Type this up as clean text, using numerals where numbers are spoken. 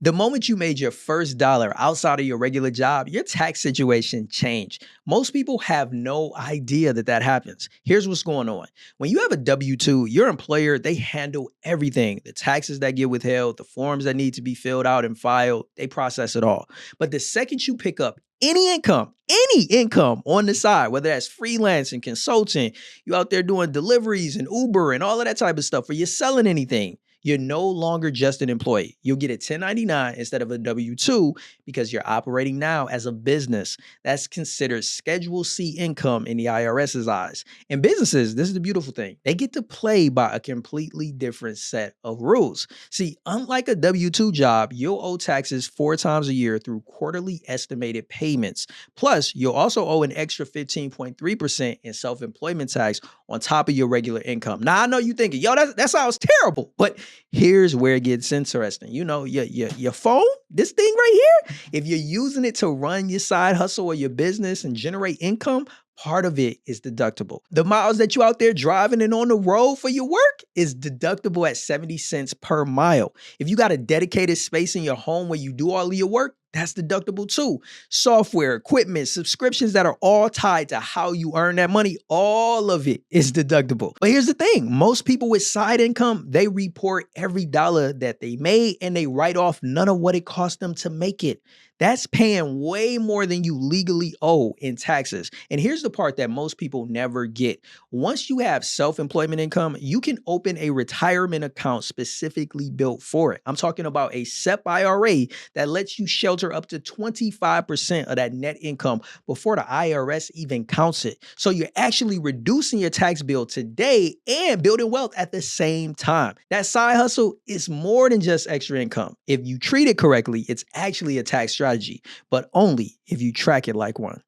The moment you made your first dollar outside of your regular job, your tax situation changed. Most people have no idea that that happens. Here's what's going on. When you have a W-2, your employer, they handle everything. The taxes that get withheld, the forms that need to be filled out and filed, they process it all. But the second you pick up any income on the side, whether that's freelancing, consulting, you out there doing deliveries and Uber and all of that type of stuff, or you're selling anything, you're no longer just an employee. You'll get a 1099 instead of a W-2 because you're operating now as a business. That's considered Schedule C income in the IRS's eyes. And businesses, this is the beautiful thing, they get to play by a completely different set of rules. See, unlike a W-2 job, you'll owe taxes 4 times a year through quarterly estimated payments. Plus, you'll also owe an extra 15.3% in self-employment tax on top of your regular income. Now, I know you're thinking, yo, that sounds terrible, but here's where it gets interesting. You know, your phone, this thing right here, if you're using it to run your side hustle or your business and generate income, part of it is deductible. The miles that you out there driving and on the road for your work is deductible at 70 cents per mile. If you got a dedicated space in your home where you do all of your work, that's deductible too. Software, equipment, subscriptions that are all tied to how you earn that money, all of it is deductible. But here's the thing, most people with side income, they report every dollar that they made and they write off none of what it cost them to make it. That's paying way more than you legally owe in taxes. And here's the part that most people never get. Once you have self-employment income, you can open a retirement account specifically built for it. I'm talking about a SEP IRA that lets you shelter up to 25% of that net income before the IRS even counts it. So you're actually reducing your tax bill today and building wealth at the same time. That side hustle is more than just extra income. If you treat it correctly, it's actually a tax strategy, but only if you track it like one.